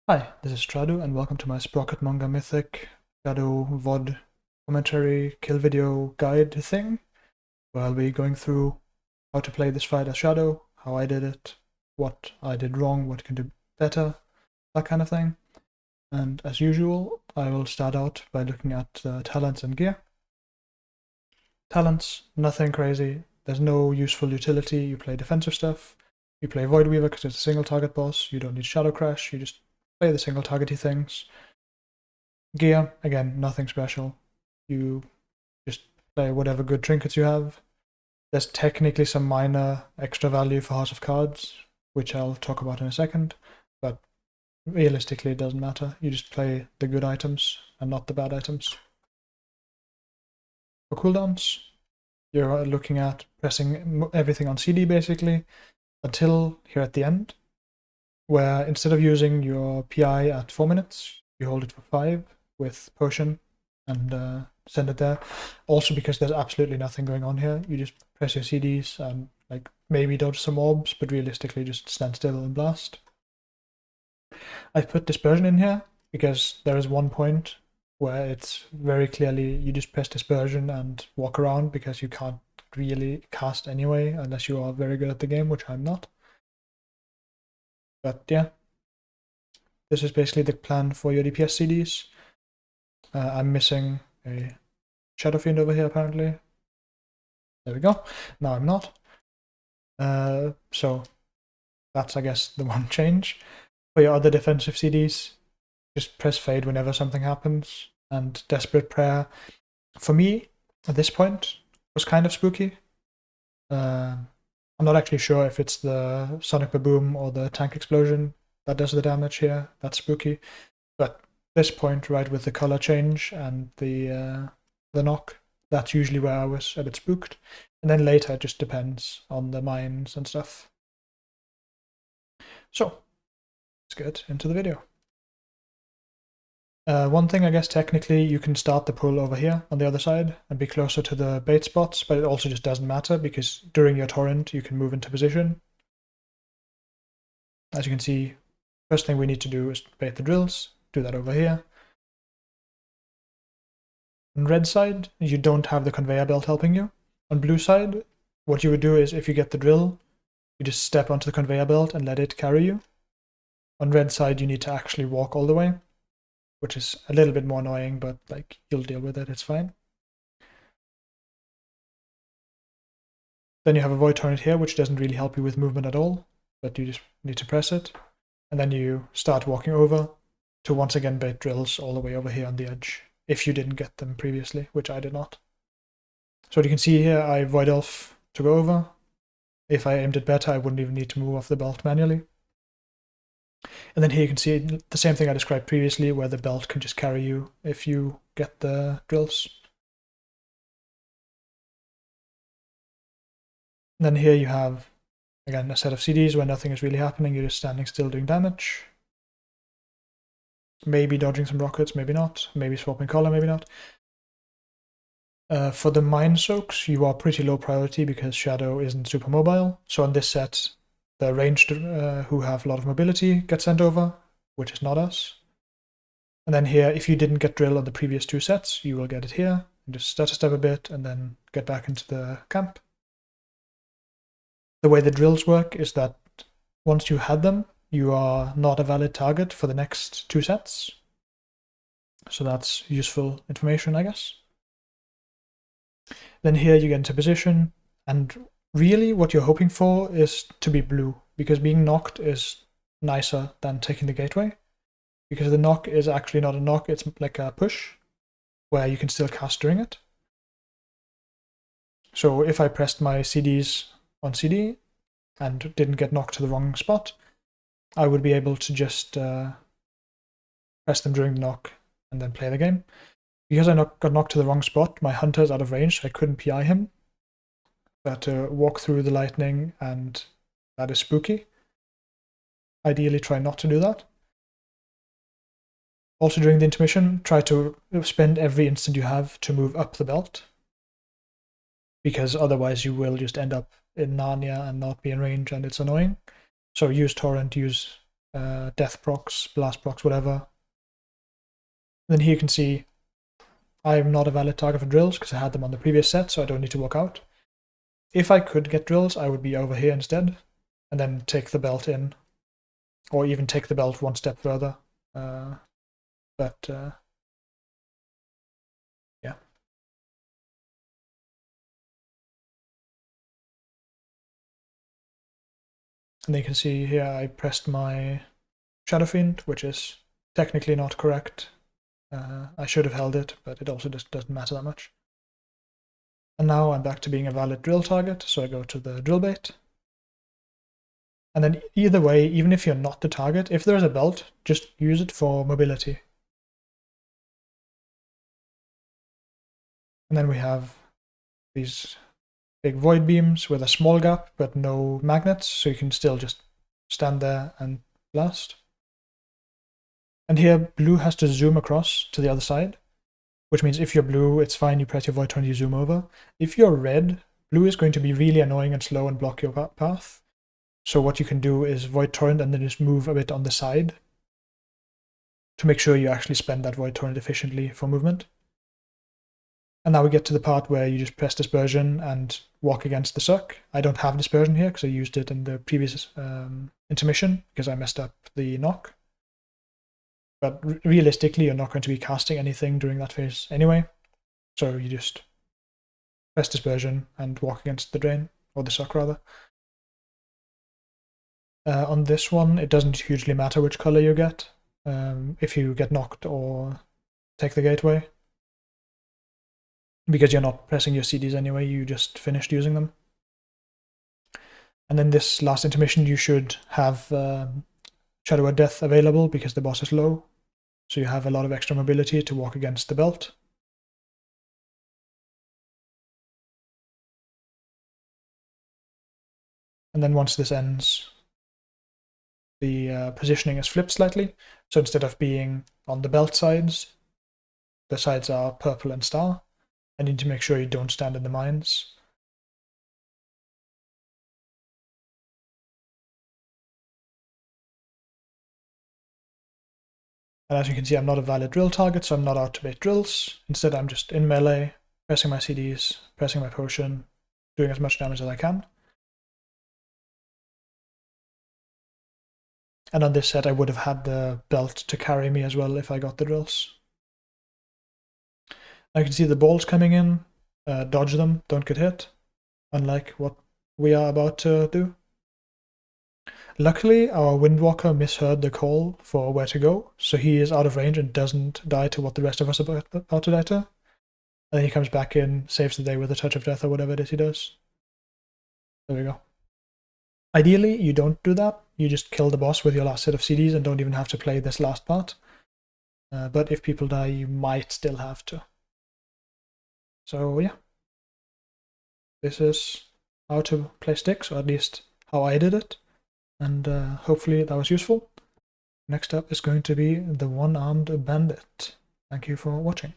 Hi, this is Stradu, and welcome to my Sprocketmonger Mythic Shadow VOD commentary kill video guide thing, where I'll be going through how to play this fight as Shadow, how I did it, what I did wrong, what can do better, that kind of thing. And as usual, I will start out by looking at talents and gear. Talents, nothing crazy. There's no useful utility. You play defensive stuff. You play Void Weaver because it's a single target boss. You don't need Shadow Crash. You just play the single targety things. Gear, again, nothing special. You just play whatever good trinkets you have. There's technically some minor extra value for Heart of Cards, which I'll talk about in a second, but realistically it doesn't matter. You just play the good items and not the bad items. For cooldowns, you're looking at pressing everything on CD basically until here at the end, where instead of using your PI at 4 minutes, you hold it for 5 with potion and send it there. Also because there's absolutely nothing going on here. You just press your CDs and like maybe dodge some orbs, but realistically just stand still and blast. I've put dispersion in here because there is one point where it's very clearly you just press dispersion and walk around because you can't really cast anyway unless you are very good at the game, which I'm not. But yeah, this is basically the plan for your DPS CDs. I'm missing a Shadow Fiend over here apparently. There we go. Now I'm not. So that's, I guess, the one change. For your other defensive CDs, just press fade whenever something happens. And Desperate Prayer, for me, at this point, was kind of spooky. I'm not actually sure if it's the Sonic Boom or the Tank Explosion that does the damage here. That's spooky. But this point, right, with the color change and the knock, that's usually where I was a bit spooked. And then later it just depends on the mines and stuff. So, let's get into the video. One thing, I guess, technically, you can start the pull over here on the other side and be closer to the bait spots, but it also just doesn't matter because during your torrent, you can move into position. As you can see, first thing we need to do is bait the drills. Do that over here. On red side, you don't have the conveyor belt helping you. On blue side, what you would do is if you get the drill, you just step onto the conveyor belt and let it carry you. On red side, you need to actually walk all the way, which is a little bit more annoying, but like you'll deal with it, it's fine. Then you have a void torrent here, which doesn't really help you with movement at all, but you just need to press it. And then you start walking over to once again bait drills all the way over here on the edge, if you didn't get them previously, which I did not. So what you can see here, I Void Elf to go over. If I aimed it better, I wouldn't even need to move off the belt manually. And then here you can see the same thing I described previously, where the belt can just carry you if you get the drills. And then here you have, again, a set of CDs where nothing is really happening, you're just standing still doing damage. Maybe dodging some rockets, maybe not. Maybe swapping color, maybe not. For the mine soaks, you are pretty low priority because Shadow isn't super mobile. So on this set, the ranged who have a lot of mobility get sent over, which is not us. And then here, if you didn't get drill on the previous two sets, you will get it here. And just stutter step a bit and then get back into the camp. The way the drills work is that once you had them, you are not a valid target for the next two sets. So that's useful information, I guess. Then here you get into position, and really what you're hoping for is to be blue, because being knocked is nicer than taking the gateway, because the knock is actually not a knock, it's like a push, where you can still cast during it. So if I pressed my CDs on CD and didn't get knocked to the wrong spot, I would be able to just press them during the knock and then play the game. Because I got knocked to the wrong spot, my hunter's out of range, so I couldn't PI him. I had to walk through the lightning, and that is spooky. Ideally, try not to do that. Also, during the intermission, try to spend every instant you have to move up the belt, because otherwise you will just end up in Narnia and not be in range, and it's annoying. So use Torrent, use death procs, blast procs, whatever. And then here you can see I'm not a valid target for drills because I had them on the previous set, so I don't need to walk out. If I could get drills, I would be over here instead, and then take the belt in, or even take the belt one step further. But yeah. And then you can see here I pressed my Shadow Fiend, which is technically not correct. I should have held it, but it also just doesn't matter that much. And now I'm back to being a valid drill target, so I go to the drill bait. And then either way, even if you're not the target, if there's a belt, just use it for mobility. And then we have these big void beams with a small gap, but no magnets, so you can still just stand there and blast. And here, blue has to zoom across to the other side, which means if you're blue, it's fine, you press your void torrent, you zoom over. If you're red, blue is going to be really annoying and slow and block your path. So what you can do is void torrent and then just move a bit on the side to make sure you actually spend that void torrent efficiently for movement. And now we get to the part where you just press dispersion and walk against the suck. I don't have dispersion here because I used it in the previous intermission because I messed up the knock. But realistically, you're not going to be casting anything during that phase anyway. So you just press dispersion and walk against the drain, or the suck rather. On this one, it doesn't hugely matter which color you get, if you get knocked or take the gateway, because you're not pressing your CDs anyway, you just finished using them. And then this last intermission, you should have Shadow of Death available because the boss is low, so you have a lot of extra mobility to walk against the belt. And then once this ends, the positioning is flipped slightly. So instead of being on the belt sides, the sides are purple and star. I need to make sure you don't stand in the mines. And as you can see, I'm not a valid drill target, so I'm not out to bait drills. Instead, I'm just in melee, pressing my CDs, pressing my potion, doing as much damage as I can. And on this set, I would have had the belt to carry me as well if I got the drills. I can see the balls coming in, dodge them, don't get hit, unlike what we are about to do. Luckily, our Windwalker misheard the call for where to go, so he is out of range and doesn't die to what the rest of us are about to die to. And then he comes back in, saves the day with a touch of death or whatever it is he does. There we go. Ideally, you don't do that. You just kill the boss with your last set of CDs and don't even have to play this last part. But if people die, you might still have to. So yeah, this is how to play Styx, or at least how I did it. And hopefully that was useful. Next up is going to be the One-Armed Bandit. Thank you for watching.